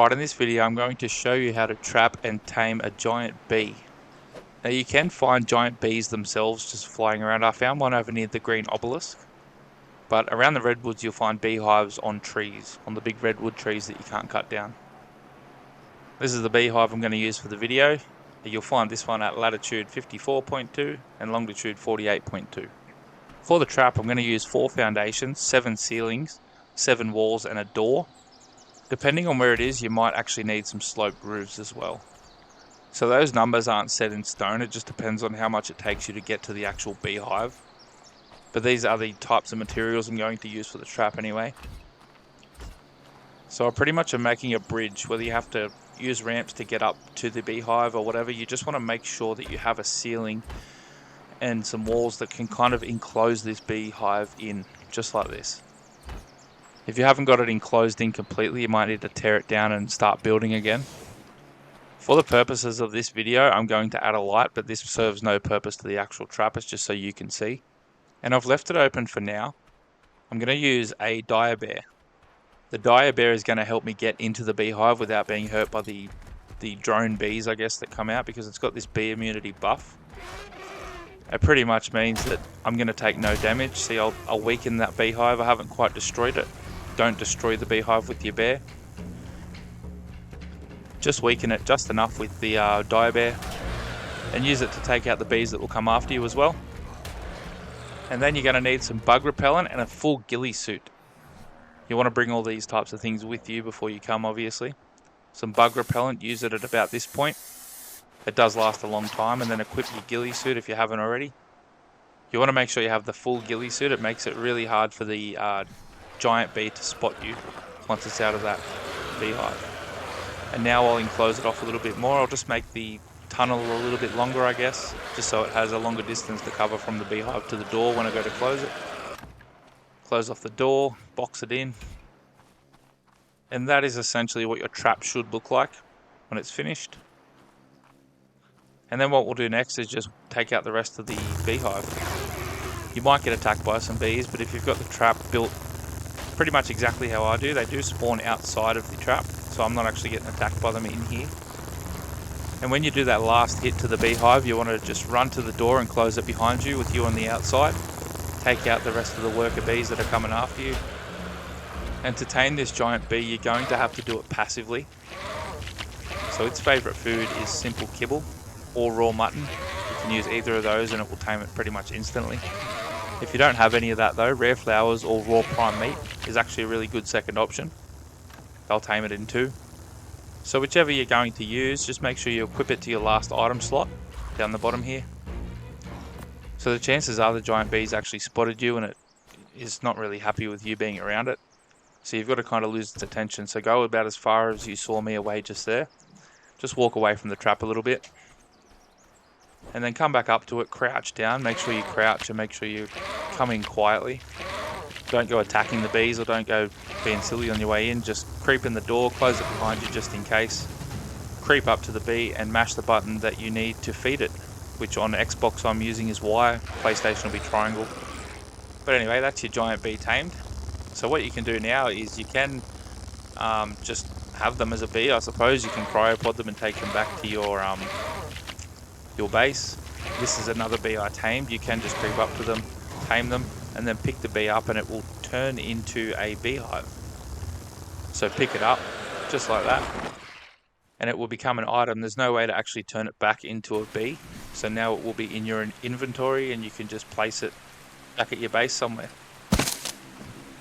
Alright, in this video I'm going to show you how to trap and tame a giant bee. Now you can find giant bees themselves just flying around. I found one over near the green obelisk. But around the redwoods you'll find beehives on trees, on the big redwood trees that you can't cut down. This is the beehive I'm going to use for the video. You'll find this one at latitude 54.2 and longitude 48.2. For the trap I'm going to use 4 foundations, 7 ceilings, 7 walls and a door. Depending on where it is, you might actually need some sloped roofs as well. So those numbers aren't set in stone, it just depends on how much it takes you to get to the actual beehive. But these are the types of materials I'm going to use for the trap anyway. So I pretty much am making a bridge, whether you have to use ramps to get up to the beehive or whatever, you just want to make sure that you have a ceiling and some walls that can kind of enclose this beehive in, just like this. If you haven't got it enclosed in completely, you might need to tear it down and start building again. For the purposes of this video, I'm going to add a light, but this serves no purpose to the actual trap, it's just so you can see. And I've left it open for now. I'm going to use a dire bear. The dire bear is going to help me get into the beehive without being hurt by the drone bees, I guess, that come out, because it's got this bee immunity buff. It pretty much means that I'm going to take no damage. See, I'll weaken that beehive. I haven't quite destroyed it. Don't destroy the beehive with your bear. Just weaken it just enough with the dire bear and use it to take out the bees that will come after you as well. And then you're going to need some bug repellent and a full ghillie suit. You want to bring all these types of things with you before you come, obviously. Some bug repellent, use it at about this point. It does last a long time. And then equip your ghillie suit if you haven't already. You want to make sure you have the full ghillie suit. It makes it really hard for the giant bee to spot you once it's out of that beehive. And now I'll enclose it off a little bit more. I'll just make the tunnel a little bit longer, I guess, just so it has a longer distance to cover from the beehive to the door when I go to close it. Close off the door, box it in, and that is essentially what your trap should look like when it's finished. And then what we'll do next is just take out the rest of the beehive. You might get attacked by some bees, but if you've got the trap built pretty much exactly how I do, they do spawn outside of the trap, so I'm not actually getting attacked by them in here. And when you do that last hit to the beehive, you want to just run to the door and close it behind you with you on the outside. Take out the rest of the worker bees that are coming after you. And to tame this giant bee, you're going to have to do it passively. So its favourite food is simple kibble or raw mutton. You can use either of those and it will tame it pretty much instantly. If you don't have any of that though, rare flowers or raw prime meat is actually a really good second option. They'll tame it in 2. So whichever you're going to use, just make sure you equip it to your last item slot down the bottom here. So the chances are the giant bee's actually spotted you and it is not really happy with you being around it. So you've got to kind of lose its attention. So go about as far as you saw me away just there. Just walk away from the trap a little bit. And then come back up to it, crouch down. Make sure you crouch and make sure you come in quietly. Don't go attacking the bees or don't go being silly on your way in. Just creep in the door, close it behind you just in case. Creep up to the bee and mash the button that you need to feed it, which on Xbox I'm using is Y, PlayStation will be triangle. But anyway, that's your giant bee tamed. So what you can do now is you can just have them as a bee, I suppose. You can cryopod them and take them back to your base. This is another bee I tamed. You can just creep up to them, tame them, and then pick the bee up and it will turn into a beehive. So pick it up, just like that, and it will become an item. There's no way to actually turn it back into a bee. So now it will be in your inventory and you can just place it back at your base somewhere.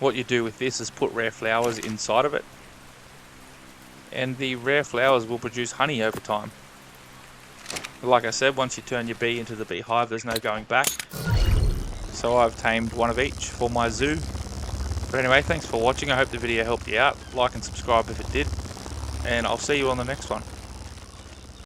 What you do with this is put rare flowers inside of it. And the rare flowers will produce honey over time. Like I said, once you turn your bee into the beehive, there's no going back. So I've tamed one of each for my zoo. But anyway, thanks for watching. I hope the video helped you out. Like and subscribe if it did. And I'll see you on the next one.